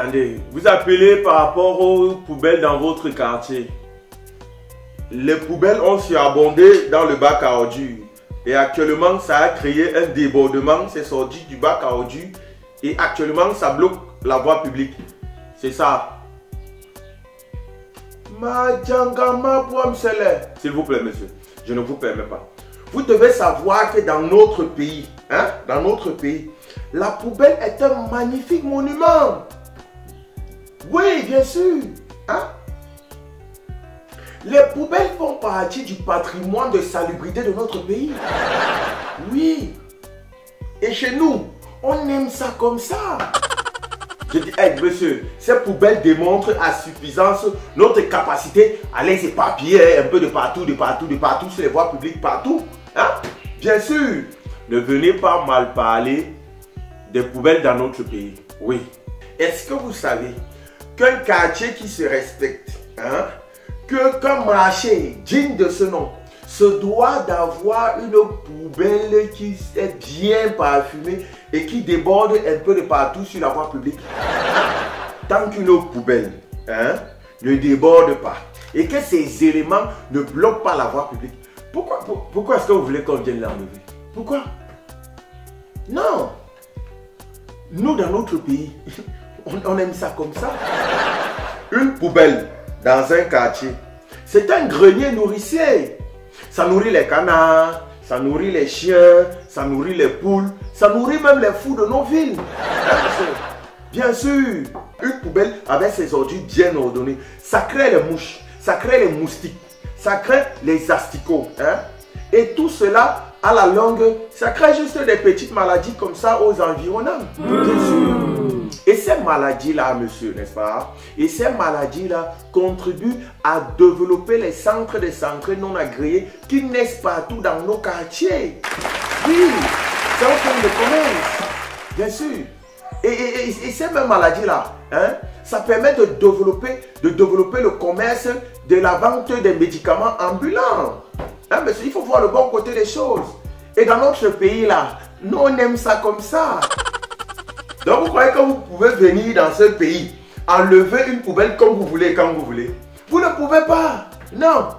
Attendez, vous appelez par rapport aux poubelles dans votre quartier. Les poubelles ont surabondé dans le bac à ordures. Et actuellement, ça a créé un débordement. C'est sorti du bac à ordures. Et actuellement, ça bloque la voie publique. C'est ça. S'il vous plaît, monsieur. Je ne vous permets pas. Vous devez savoir que dans notre pays, la poubelle est un magnifique monument. Oui, bien sûr. Les poubelles font partie du patrimoine de salubrité de notre pays. Oui. Et chez nous, on aime ça comme ça. Je dis, hey, monsieur, ces poubelles démontrent à suffisance notre capacité à les éparpiller un peu de partout, sur les voies publiques, partout. Bien sûr. Ne venez pas mal parler des poubelles dans notre pays. Oui. Est-ce que vous savez qu'un quartier qui se respecte, qu'un marché digne de ce nom, se doit d'avoir une poubelle qui est bien parfumée et qui déborde un peu de partout sur la voie publique. Tant qu'une poubelle ne déborde pas et que ces éléments ne bloquent pas la voie publique, pourquoi est-ce que vous voulez qu'on vienne l'enlever? Pourquoi? Non. Nous, dans notre pays, on aime ça comme ça. Une poubelle dans un quartier, c'est un grenier nourricier. Ça nourrit les canards, ça nourrit les chiens, ça nourrit les poules, ça nourrit même les fous de nos villes. Bien sûr, une poubelle avec ses ordures bien ordonnées, ça crée les mouches, ça crée les moustiques, ça crée les asticots. Et tout cela, à la longue, ça crée juste des petites maladies comme ça aux environnants. Bien sûr. Et ces maladies-là, monsieur, n'est-ce pas? Et ces maladies-là contribuent à développer les centres de santé non agréés qui naissent partout dans nos quartiers. Oui, c'est un forme de commerce. Bien sûr. Et ces mêmes maladies-là, ça permet de développer le commerce de la vente des médicaments ambulants. Monsieur, il faut voir le bon côté des choses. Et dans notre pays-là, nous on aime ça comme ça. Donc vous croyez que vous pouvez venir dans ce pays, enlever une poubelle comme vous voulez, quand vous voulez? Vous ne pouvez pas. Non.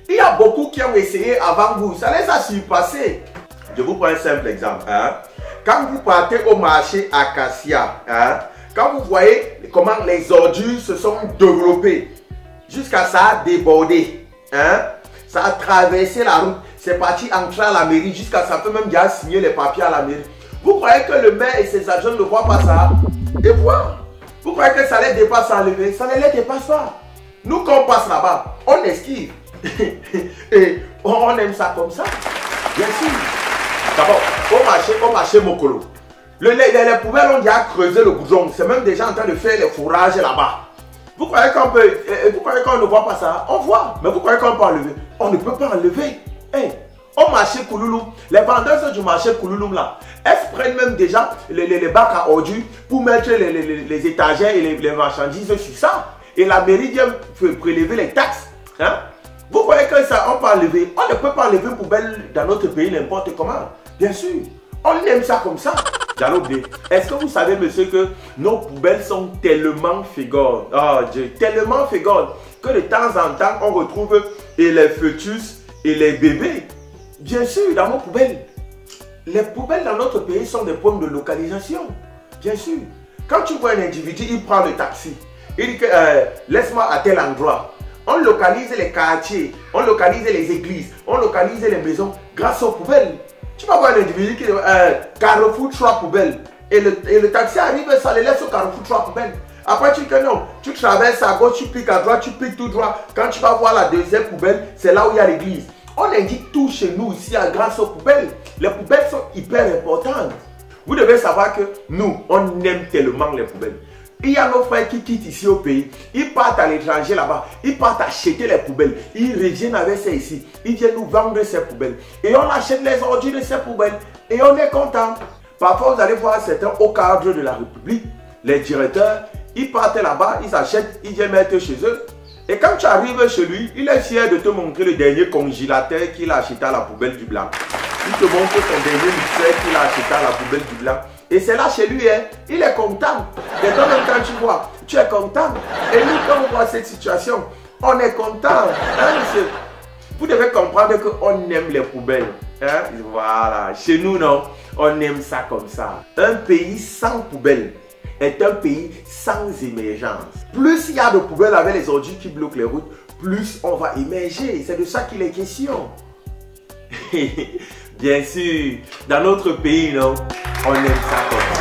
Il y a beaucoup qui ont essayé avant vous. Ça les a surpassés. Je vous prends un simple exemple. Quand vous partez au marché Acacia, quand vous voyez comment les ordures se sont développées, jusqu'à ça a débordé, ça a traversé la route, c'est parti entrer à la mairie, jusqu'à ça peut même déjà signer les papiers à la mairie. Vous croyez que le maire et ses agents ne voient pas ça? Et voilà. Vous croyez que ça les dépasse à enlever? Ça ne les dépasse pas. Nous, quand on passe là-bas, on esquive. Et on aime ça comme ça. Bien sûr. D'abord, au marché Mokolo, les poubelles ont déjà creusé le goudron. C'est même déjà en train de faire les fourrages là-bas. Vous croyez qu'on ne voit pas ça? On voit. Mais vous croyez qu'on peut enlever? On ne peut pas enlever. Au marché Koulouloum, les vendeuses du marché Koulouloum là, elles prennent même déjà les bacs à ordures pour mettre les étagères et les marchandises sur ça. Et la mairie vient prélever les taxes. Vous voyez que ça, on peut enlever. On ne peut pas enlever une poubelle dans notre pays n'importe comment. Bien sûr. On aime ça comme ça. J'allais oublier. Est-ce que vous savez, monsieur, que nos poubelles sont tellement fégoles, tellement fégoles, que de temps en temps, on retrouve les fœtus et les bébés. Bien sûr, dans nos poubelles. Les poubelles dans notre pays sont des problèmes de localisation. Bien sûr. Quand tu vois un individu, il prend le taxi. Il dit que laisse-moi à tel endroit. On localise les quartiers, on localise les églises, on localise les maisons grâce aux poubelles. Tu vas voir un individu qui dit Carrefour 3 poubelles. Et le taxi arrive, ça les laisse au Carrefour 3 poubelles. Après tu dis que non, tu traverses à gauche, tu piques à droite, tu piques tout droit. Quand tu vas voir la deuxième poubelle, c'est là où il y a l'église. On indique tout chez nous ici grâce aux poubelles. Les poubelles sont hyper importantes. Vous devez savoir que nous, on aime tellement les poubelles. Il y a nos frères qui quittent ici au pays. Ils partent à l'étranger là-bas. Ils partent acheter les poubelles. Ils reviennent avec ça ici. Ils viennent nous vendre ces poubelles. Et on achète les ordures de ces poubelles. Et on est content. Parfois, vous allez voir certains au cadre de la République, les directeurs, ils partent là-bas, ils achètent, ils viennent mettre chez eux. Et quand tu arrives chez lui, il est fier de te montrer le dernier congélateur qu'il a acheté à la poubelle du blanc. Il te montre son dernier mixeur qu'il a acheté à la poubelle du blanc. Et c'est là chez lui, hein, il est content. Et toi-même, quand tu vois, tu es content. Et nous, quand on voit cette situation, on est content. Hein, monsieur? Vous devez comprendre qu'on aime les poubelles. Hein? Voilà. Chez nous, non, on aime ça comme ça. Un pays sans poubelle est un pays sans émergence. Plus il y a de poubelles avec les ordures qui bloquent les routes, plus on va émerger. C'est de ça qu'il est question. Bien sûr, dans notre pays, non, on aime ça comme ça.